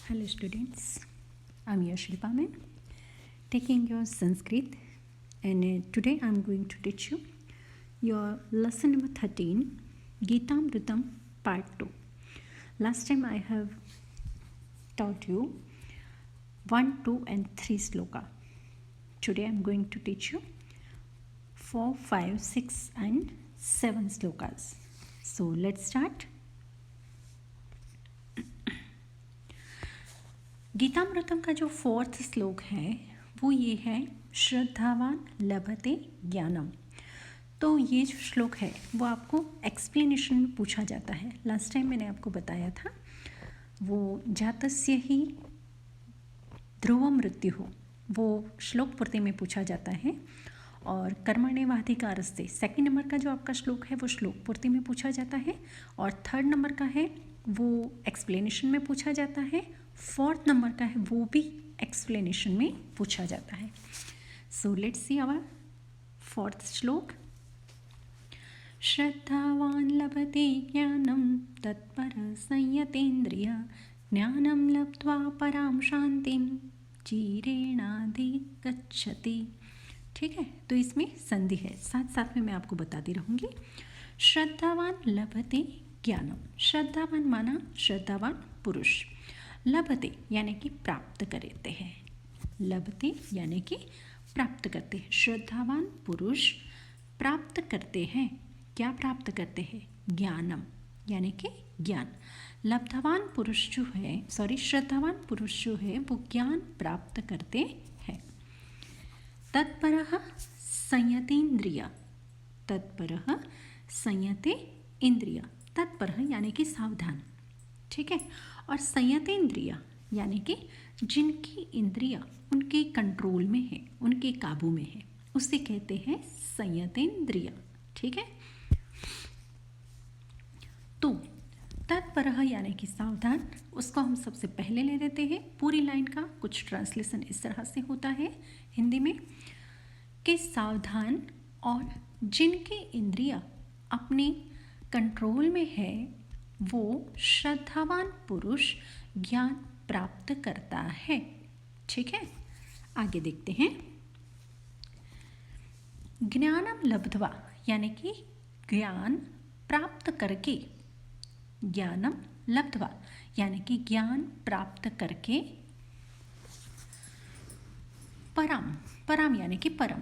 Hello students, I'm your Shilpa ma'am, taking your Sanskrit, and today I'm going to teach you your lesson number 13, Geetamritam part 2. Last time I have taught you 1, 2 and 3 sloka. Today I'm going to teach you 4, 5, 6 and 7 slokas. So let's start. गीतामृतम का जो 4th श्लोक है वो ये है, श्रद्धावान लभते ज्ञानम। तो ये जो श्लोक है वो आपको एक्सप्लेनेशन में पूछा जाता है। लास्ट टाइम मैंने आपको बताया था वो जातस्य ही ध्रुव मृत्यु हो, वो श्लोक पूर्ति में पूछा जाता है। और कर्मण्येवाधिकारस्ते सेकंड नंबर का जो आपका श्लोक है वो श्लोक पूर्ति में पूछा जाता है, और थर्ड नंबर का है वो एक्सप्लेनेशन में पूछा जाता है, फोर्थ नंबर का है वो भी एक्सप्लेनेशन में पूछा जाता है। So let's see our fourth shloka. श्रद्धावान लभते ज्ञानम तत्पर संयतेन्द्रिय ज्ञानम लब्ध्वा पराम शांतिम चिरेणाधिगच्छति। ठीक है, तो इसमें संधि है, साथ साथ में मैं आपको बताती रहूँगी। श्रद्धावान लभते ज्ञानम, श्रद्धावान माना श्रद्धावान पुरुष, लभते यानी कि प्राप्त करते हैं, लभते यानी कि प्राप्त करते हैं। श्रद्धावान पुरुष प्राप्त करते हैं, क्या प्राप्त करते हैं? ज्ञानम यानी कि ज्ञान। लब्धवान पुरुष जो है, श्रद्धावान पुरुष जो है वो ज्ञान प्राप्त करते हैं। तत्परः संयतेन्द्रिय, तत्परः संयते इंद्रिय, तत्परः यानी कि सावधान, ठीक है। और संयतेन्द्रिय यानी कि जिनकी इंद्रियां उनके कंट्रोल में है, उनके काबू में है, उसे कहते हैं संयतेन्द्रिय, ठीक है। तो तत्परः यानी कि सावधान, उसको हम सबसे पहले ले लेते हैं। पूरी लाइन का कुछ ट्रांसलेशन इस तरह से होता है हिंदी में कि सावधान और जिनकी इंद्रियां अपने कंट्रोल में है वो श्रद्धावान पुरुष ज्ञान प्राप्त करता है, ठीक है। आगे देखते हैं। ज्ञानम लब्ध्वा यानी कि ज्ञान प्राप्त करके, ज्ञानम लब्ध्वा यानी कि ज्ञान प्राप्त करके, परम, परम यानी कि परम,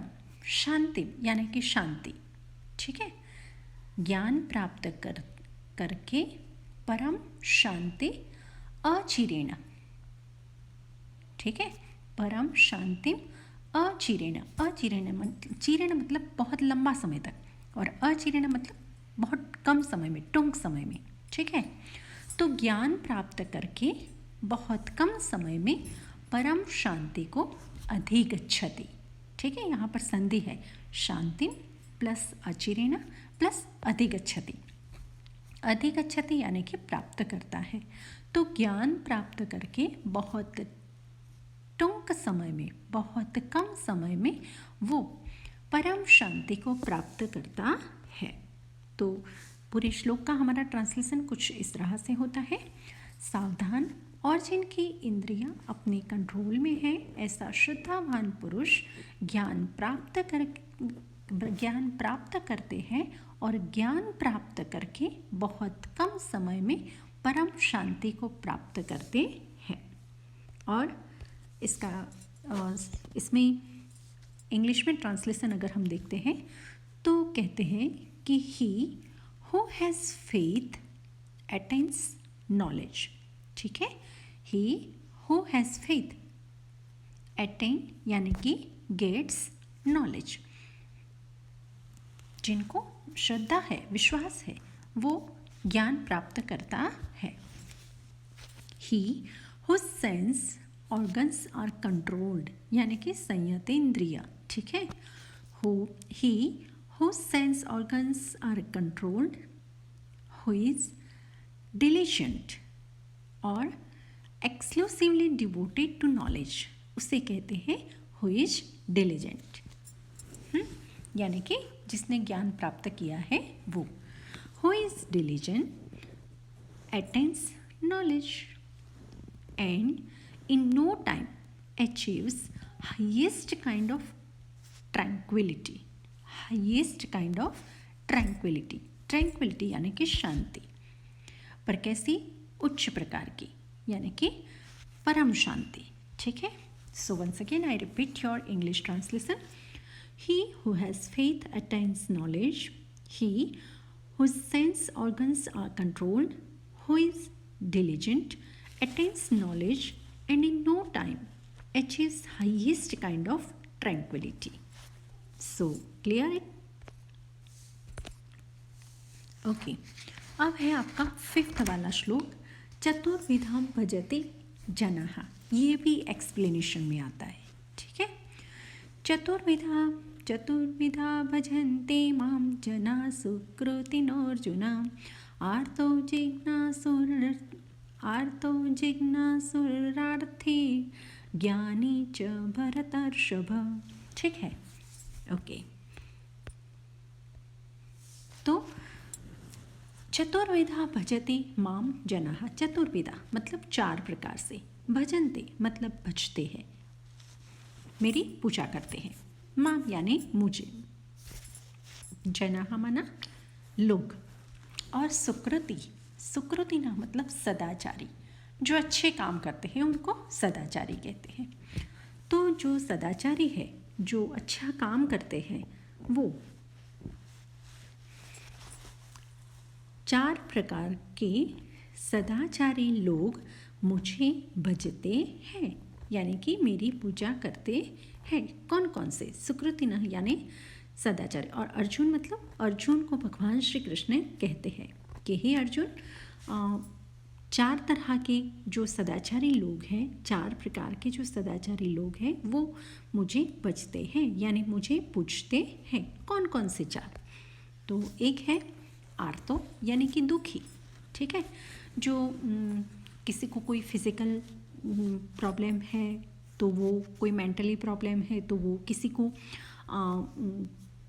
शांति यानी कि शांति, ठीक है। ज्ञान प्राप्त करके परम शांति अचिरेण, ठीक है। परम शांति अचिरेण, अचिरेण चिरेण मतलब बहुत लंबा समय तक, और अचिरेण मतलब बहुत कम समय में, टूंक समय में, ठीक है। तो ज्ञान प्राप्त करके बहुत कम समय में परम शांति को अधिगच्छति, ठीक है। यहाँ पर संधि है, शांति प्लस अचिरेण प्लस अधिगच्छति। अधिगच्छति यानी कि प्राप्त करता है। तो ज्ञान प्राप्त करके बहुत टूंक समय में, बहुत कम समय में वो परम शांति को प्राप्त करता है। तो पूरे श्लोक का हमारा ट्रांसलेशन कुछ इस तरह से होता है। सावधान और जिनकी इंद्रियां अपने कंट्रोल में है, ऐसा श्रद्धावान पुरुष ज्ञान प्राप्त करते हैं, और ज्ञान प्राप्त करके बहुत कम समय में परम शांति को प्राप्त करते हैं। और इसमें इंग्लिश में ट्रांसलेशन अगर हम देखते हैं तो कहते हैं कि ही who has faith attains knowledge, ठीक है। ही हु हैज़ फेथ अटेन यानी कि गेट्स नॉलेज, जिनको श्रद्धा है, विश्वास है, वो ज्ञान प्राप्त करता है। He whose sense organs are controlled यानी कि संयतेन्द्रिय, ठीक है। He whose sense organs are controlled, who is diligent और एक्सक्लूसिवली डिवोटेड टू नॉलेज, उसे कहते हैं हु इज डिलिजेंट, यानी कि जिसने ज्ञान प्राप्त किया है वो। Who is diligent attains knowledge, and in no time achieves highest kind of tranquility. highest kind of tranquility. tranquility यानी कि शांति, पर कैसी? उच्च प्रकार की, यानी कि परम शांति. ठीक है. So once again I repeat your English translation. He who has faith attains knowledge. He whose sense organs are controlled, who is diligent, attains knowledge, and in no time achieves highest kind of tranquility. So clear it? Okay. अब है आपका 5th वाला श्लोक. चतुर्विधां भजते जनाः. ये भी explanation में आता है. ठीक है. चतुर्विधा भजन्ते मां जना सुकृतिनोऽर्जुन. आर्तो जिज्ञासुरार्थी ज्ञानी च भरतर्षभ. ठीक है. ओके. तो चतुर्विधा भजते माम जनाः. चतुर्विधा मतलब 4 प्रकार से. भजन्ते मतलब भजते हैं, मेरी पूजा करते हैं. माम यानी मुझे. जनाः माना लोग. और सुकृति ना मतलब सदाचारी. जो अच्छे काम करते हैं उनको सदाचारी कहते हैं. तो जो सदाचारी है, जो अच्छा काम करते हैं, वो 4 प्रकार के सदाचारी लोग मुझे भजते हैं, यानी कि मेरी पूजा करते हैं. कौन कौन से? सुकृतिनः यानी सदाचारी. और अर्जुन मतलब अर्जुन को भगवान श्री कृष्ण कहते हैं कि हे अर्जुन, 4 तरह के जो सदाचारी लोग हैं, 4 प्रकार के जो सदाचारी लोग हैं, वो मुझे भजते हैं, यानी मुझे पूजते हैं. कौन कौन से 4? तो एक है आर्तो यानी कि दुखी. ठीक है. जो किसी को कोई फिज़िकल प्रॉब्लम है तो वो, कोई मेंटली प्रॉब्लम है तो वो, किसी को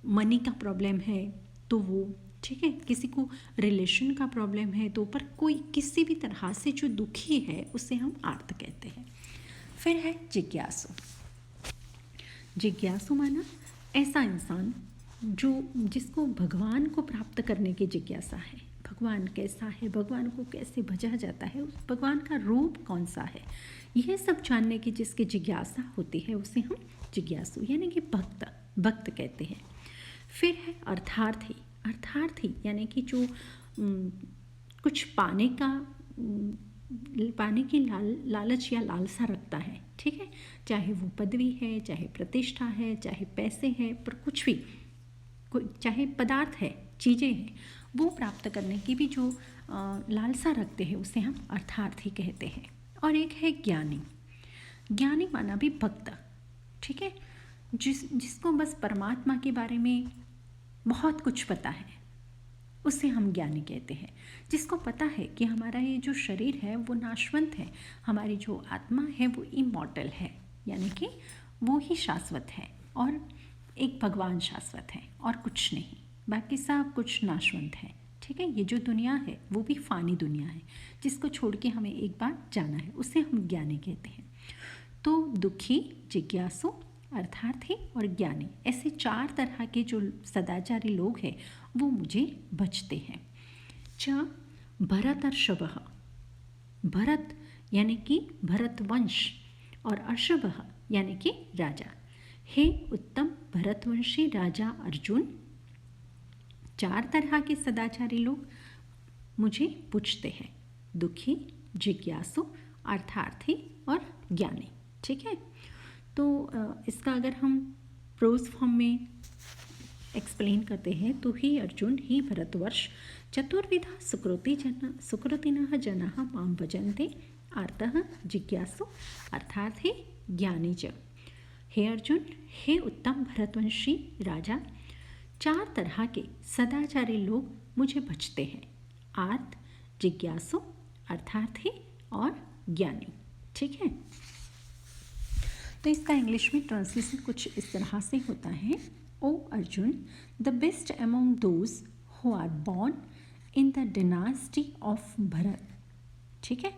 मनी का प्रॉब्लम है तो वो. ठीक है. किसी को रिलेशन का प्रॉब्लम है तो, पर कोई किसी भी तरह से जो दुखी है उसे हम आर्त कहते हैं. फिर है जिज्ञासु. जिज्ञासु माना ऐसा इंसान जिसको भगवान को प्राप्त करने की जिज्ञासा है. भगवान कैसा है, भगवान को कैसे भजा जाता है, उस भगवान का रूप कौन सा है, यह सब जानने की जिसकी जिज्ञासा होती है उसे हम जिज्ञासु यानी कि भक्त कहते हैं. फिर है अर्थार्थी. अर्थार्थी यानी कि जो कुछ पाने की लालच या लालसा रखता है. ठीक है. चाहे वो पदवी है, चाहे प्रतिष्ठा है, चाहे पैसे हैं, पर कुछ भी, चाहे पदार्थ है, चीज़ें हैं, वो प्राप्त करने की भी जो लालसा रखते हैं उसे हम अर्थार्थी कहते हैं. और एक है ज्ञानी. ज्ञानी माना भी भक्त. ठीक है. जिसको बस परमात्मा के बारे में बहुत कुछ पता है उसे हम ज्ञानी कहते हैं. जिसको पता है कि हमारा ये जो शरीर है वो नाशवंत है, हमारी जो आत्मा है वो इमॉर्टल है, यानी कि वो ही शाश्वत है, और एक भगवान शाश्वत है और कुछ नहीं, बाकी सब कुछ नाशवंत है. ठीक है. ये जो दुनिया है वो भी फानी दुनिया है, जिसको छोड़ के हमें एक बार जाना है, उसे हम ज्ञानी कहते हैं. तो दुखी, जिज्ञासु, अर्थार्थी और ज्ञानी, ऐसे 4 तरह के जो सदाचारी लोग हैं वो मुझे भजते हैं. च भरतर्षभः. भरत यानी कि भरतवंश, और अर्षभः यानी कि राजा. हे उत्तम भरतवंशी राजा अर्जुन, 4 तरह के सदाचारी लोग मुझे पूछते हैं. दुखी, जिज्ञासु, अर्थार्थी और ज्ञानी. ठीक है. तो इसका अगर हम प्रोज फॉर्म में एक्सप्लेन करते हैं तो ही अर्जुन, ही भरतवर्ष, चतुर्विधा सुकृतिनः जनाः मां भजन्ते. आर्तः, जिज्ञासु, अर्थार्थी, ज्ञानी च. हे अर्जुन, हे उत्तम भरतवंशी राजा, 4 तरह के सदाचारी लोग मुझे भजते हैं. आर्त, जिज्ञासु, अर्थार्थी और ज्ञानी. ठीक है. तो इसका इंग्लिश में ट्रांसलेशन कुछ इस तरह से होता है. O Arjun, the best among those who are born in the dynasty of Bharat. ठीक है.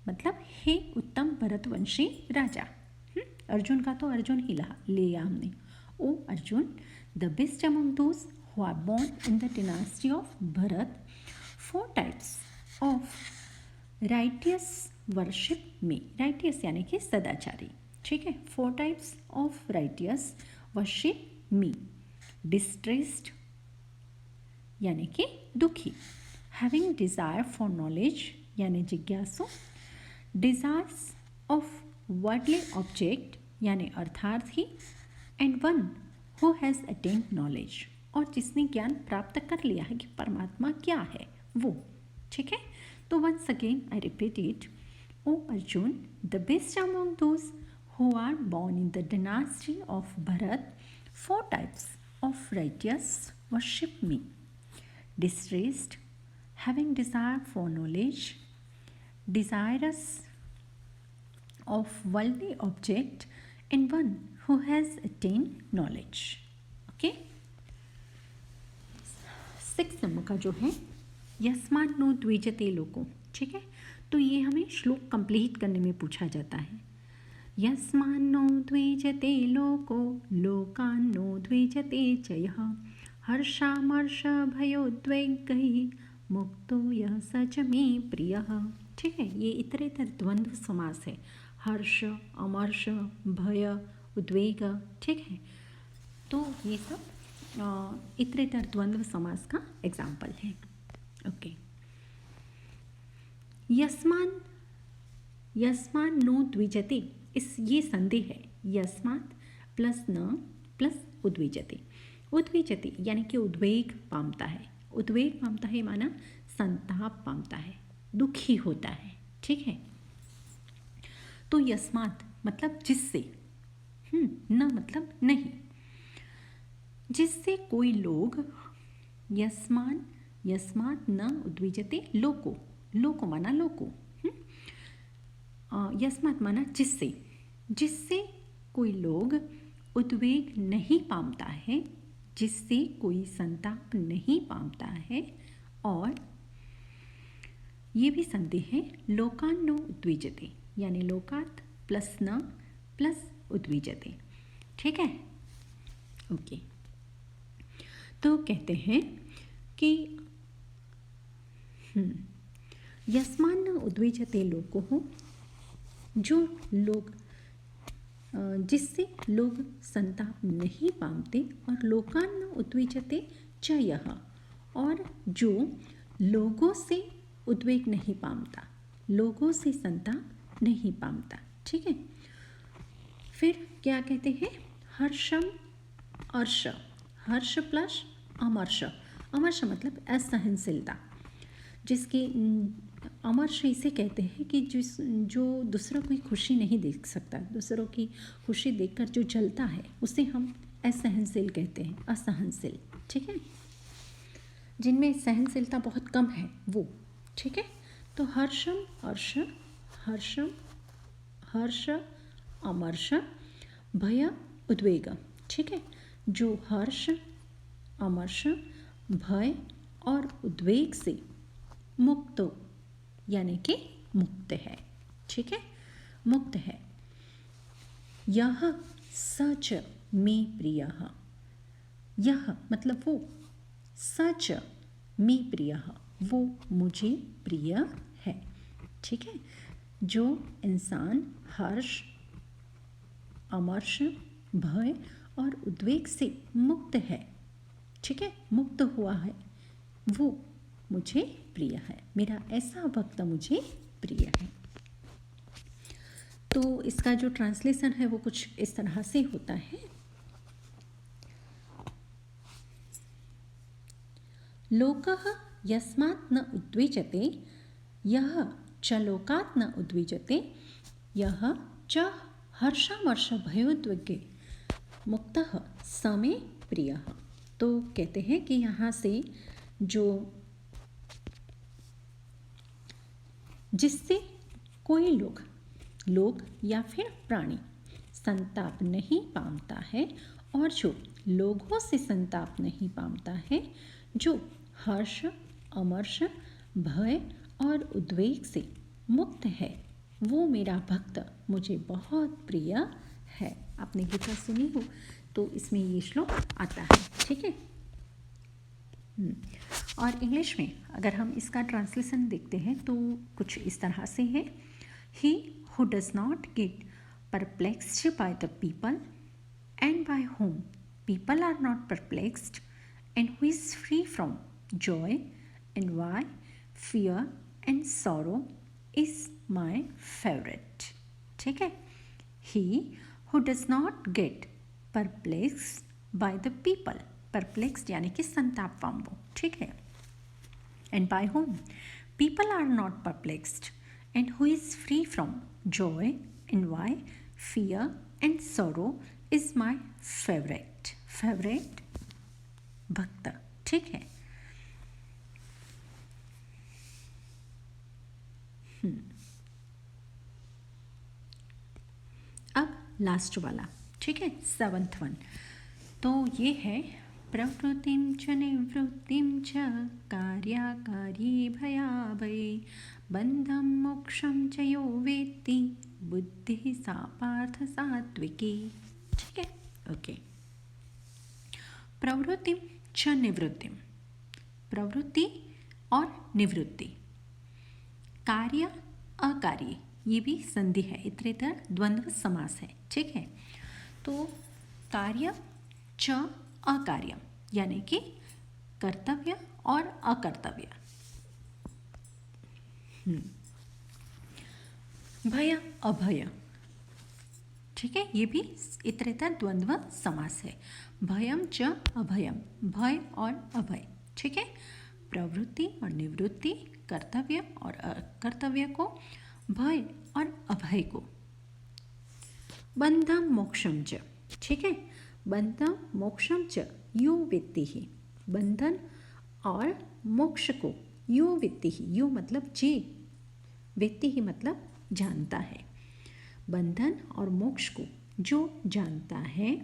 मतलब हे उत्तम भरतवंशी राजा। अर्जुन का तो अर्जुन ही लिया हमने। O Arjun, the best among those who are born in the dynasty of Bharat, 4 types of righteous worship me. Righteous यानी कि सदाचारी, ठीक है। 4 types of righteous worship me. Distressed यानी कि दुखी, हैविंग डिज़ायर फॉर नॉलेज यानी जिज्ञासु, डिज़ायर्स ऑफ वर्डली ऑब्जेक्ट यानी अर्थार्थी, and one who has attained knowledge, और जिसने ज्ञान प्राप्त कर लिया है कि परमात्मा क्या है वो, ठीक है। तो once again I repeat it, O Arjun, the best among those who are born in the dynasty of Bharat, 4 types of righteous worship me. Distressed, having desire for knowledge, desirous of worldly object, and one who has attained knowledge. Okay. 6 number का जो है यस्मात् no द्विजते लोको, ठीक है। तो ये हमें श्लोक कंप्लीट करने में पूछा जाता है। यस्मान्नो द्विजते लोको लोकान्नो द्विजते च यः हर्षामर्षभयोद्वेगैः मुक्तो यः स च मे प्रियः, ठीक है। ये इतरेतर द्वंद्व समास है। हर्ष, अमर्ष, भय, उद्वेग, ठीक है। तो ये सब इतरेतर द्वंद्व समास का एग्जाम्पल है। ओके। यस्मान् नो द्विजते, इस ये संधि है। यस्मात् प्लस न प्लस उद्विजते। उद्विजते यानी कि उद्वेग पामता है। उद्वेग पामता है माना संताप पामता है, दुखी होता है, ठीक है। तो यस्मात् मतलब जिससे, न मतलब नहीं, जिससे कोई लोग, यस्मात् न उद्विजते लोको, लोको माना लोको, यस्मात् माना जिससे, जिससे कोई लोग उद्वेग नहीं पामता है, जिससे कोई संताप नहीं पामता है, और ये भी संधि है लोकान्नो उद्विजते, यानी लोकात् प्लस न प्लस उद्विजते, ठीक है। ओके। तो कहते हैं कि यस्मान्न उद्विजते लोको हो, जो लोग, जिससे लोग संताप नहीं पामते, और लोकान्न उद्विजते च यः, और जो लोगों से उद्वेग नहीं पामता, लोगों से संताप नहीं पामता, ठीक है। फिर क्या कहते हैं, हर्षम अर्ष, हर्ष प्लस अमर्ष, अमर्ष मतलब असहनशीलता, जिसकी अमर्ष इसे कहते हैं कि जो दूसरों की खुशी नहीं देख सकता, दूसरों की खुशी देखकर जो जलता है उसे हम असहनशील कहते हैं, असहनशील, ठीक है। जिनमें सहनशीलता बहुत कम है वो, ठीक है। तो हर्षम अर्ष, हर्षम हर्ष अमर्ष, भय उद्वेग, ठीक है। जो हर्ष, अमर्ष, भय और उद्वेग से मुक्त यानी कि मुक्त है, ठीक है, मुक्त है। यह सच में प्रियः, यह मतलब वो, सच में प्रियः वो मुझे प्रिय है, ठीक है। जो इंसान हर्ष, अमर्ष, भय और उद्वेग से मुक्त है, ठीक है, मुक्त हुआ है, वो मुझे प्रिय है, मेरा ऐसा भक्त मुझे प्रिय है। तो इसका जो ट्रांसलेशन है वो कुछ इस तरह से होता है, लोकः यस्मात् न उद्विजते यः च लोकात् न उद्विजते यः च हर्षामर्ष भयोद्वेगे मुक्तः स मे प्रियः। तो कहते हैं कि यहाँ से जो, जिससे कोई लोग या फिर प्राणी संताप नहीं पामता है, और जो लोगों से संताप नहीं पामता है, जो हर्ष, अमर्ष, भय और उद्वेग से मुक्त है, वो मेरा भक्त मुझे बहुत प्रिय है। आपने गीता सुनी हो तो इसमें ये श्लोक आता है, ठीक है। और इंग्लिश में अगर हम इसका ट्रांसलेशन देखते हैं तो कुछ इस तरह से है, he who does not gate perplexed by the people and by whom people are not perplexed, and who is free from joy, envy, fear, and sorrow, is my favorite. ठीक है, he who does not get perplexed by the people, perplexed यानी कि संतापवान वो, ठीक है, and by whom people are not perplexed, and who is free from joy, envy, fear, and sorrow is my favorite. Favourite भक्त, ठीक है। अब last वाला, ठीक है, 7th वन, तो ये है प्रवृत्तिं च निवृत्तिं च कार्याकारी भयाभये बंधं मोक्षं च यो वेत्ति बुद्धिः सा पार्थ सात्विकी, ठीक है, ओके। प्रवृत्ति च निवृत्ति, प्रवृत्ति और निवृत्ति, कार्य अकार्य, ये भी संधि है, इतरेतर द्वंद्व समास है, ठीक है। तो कार्य च अकार्य यानी कि कर्तव्य और अकर्तव्य, भय अभय, ठीक है, ये भी इतरेतर द्वंद्व समास है, भयम च अभयम, भय और अभय, ठीक है। प्रवृत्ति और निवृत्ति, कर्तव्य और अकर्तव्य को, भय और अभय को, बंधम मोक्षम च, ठीक है, बंधम मोक्षम च यो वेत्ति ही, बंधन और मोक्ष को यो वेत्ति ही, यो मतलब जे, वेत्ति ही मतलब जानता है, बंधन और मोक्ष को जो जानता है,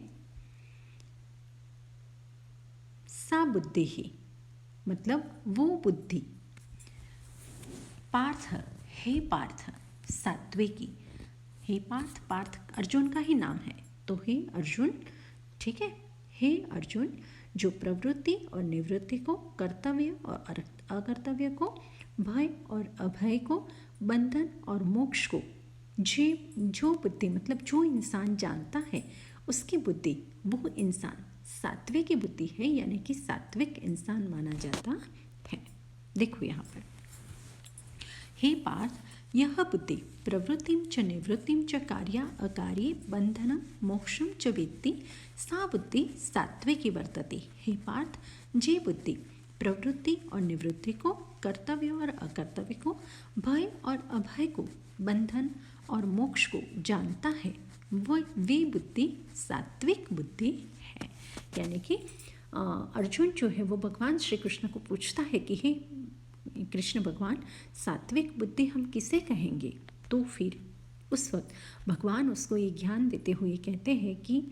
सा बुद्धि ही मतलब वो बुद्धि, पार्थ, हे पार्थ, सात्विकी, हे पार्थ, पार्थ अर्जुन का ही नाम है, तो हे अर्जुन, ठीक है, हे अर्जुन, जो प्रवृत्ति और निवृत्ति को, कर्तव्य और अकर्तव्य को, भय और अभय को, बंधन और मोक्ष को जो बुद्धि मतलब जो इंसान जानता है, उसकी बुद्धि, वो इंसान सात्विक की बुद्धि है, यानी कि सात्विक इंसान माना जाता है। देखो यहाँ पर, हे पार्थ, यह बुद्धि प्रवृत्तिं च निवृत्तिं च कार्या अकार्ये बंधनं मोक्षं च वेत्ति सा बुद्धि सात्विकी वर्तते। हे पार्थ, जे बुद्धि प्रवृत्ति और निवृत्ति को, कर्तव्य और अकर्तव्य को, भय और अभय को, बंधन और मोक्ष को जानता है, वे बुद्धि सात्विक बुद्धि है। यानी कि अर्जुन जो है वो भगवान श्री कृष्ण को पूछता है कि हे कृष्ण भगवान, सात्विक बुद्धि हम किसे कहेंगे? तो फिर उस वक्त भगवान उसको ये ज्ञान देते हुए कहते हैं कि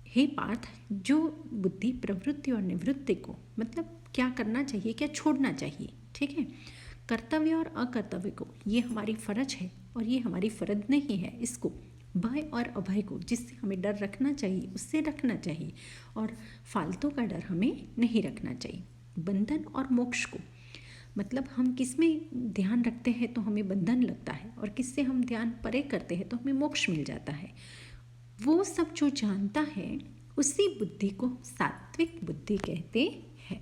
हे पार्थ, जो बुद्धि प्रवृत्ति और निवृत्ति को मतलब क्या करना चाहिए, क्या छोड़ना चाहिए, ठीक है, कर्तव्य और अकर्तव्य को, ये हमारी फर्ज है और ये हमारी फर्ज नहीं है, इसको भय और अभय को, जिससे हमें डर रखना चाहिए उससे रखना चाहिए और फालतू का डर हमें नहीं रखना चाहिए। बंधन और मोक्ष को मतलब हम किस में ध्यान रखते हैं तो हमें बंधन लगता है और किससे हम ध्यान परे करते हैं तो हमें मोक्ष मिल जाता है। वो सब जो जानता है उसी बुद्धि को सात्विक बुद्धि कहते हैं।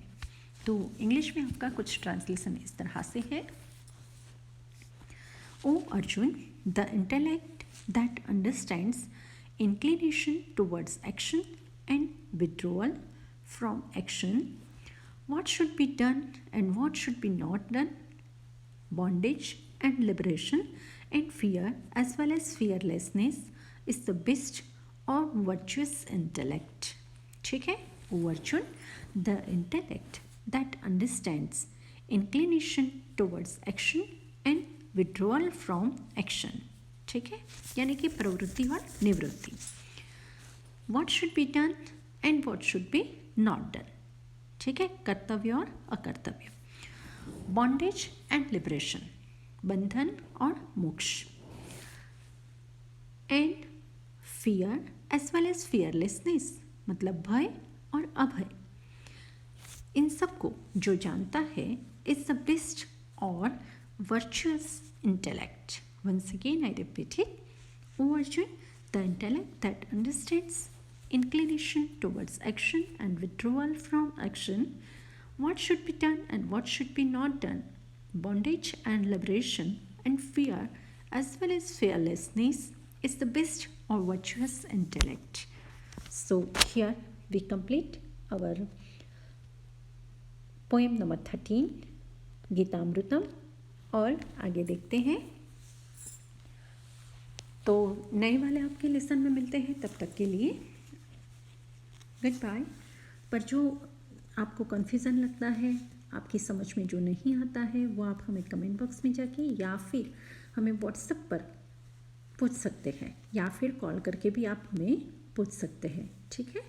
तो इंग्लिश में आपका कुछ ट्रांसलेशन इस तरह से है, O Arjun, the intellect that understands inclination towards action and withdrawal from action, what should be done and what should be not done, bondage and liberation and fear as well as fearlessness is the best or virtuous intellect. ठीक है, O Arjun, the intellect that understands inclination towards action and withdrawal from action. ठीक है, यानी कि प्रवृत्ति और निवृत्ति, what should be done and what should be not done, ठीक है, कर्तव्य और अकर्तव्य, बॉन्डेज एंड लिबरेशन, बंधन और मोक्ष, and fear as well as fearlessness, मतलब भय और अभय। इन सबको जो जानता है इज द बेस्ट और virtuous intellect. Once again I repeat it, O Arjun, the intellect that understands inclination towards action and withdrawal from action, what should be done and what should be not done, bondage and liberation, and fear as well as fearlessness is the best or virtuous intellect. So here we complete our poem number 13 गीतामृतम, और आगे देखते हैं। तो नए वाले आपके lesson में मिलते हैं, तब तक के लिए गुड बाय। पर जो आपको कन्फ्यूज़न लगता है, आपकी समझ में जो नहीं आता है, वो आप हमें कमेंट बॉक्स में जाके या फिर हमें व्हाट्सएप पर पूछ सकते हैं, या फिर कॉल करके भी आप हमें पूछ सकते हैं, ठीक है।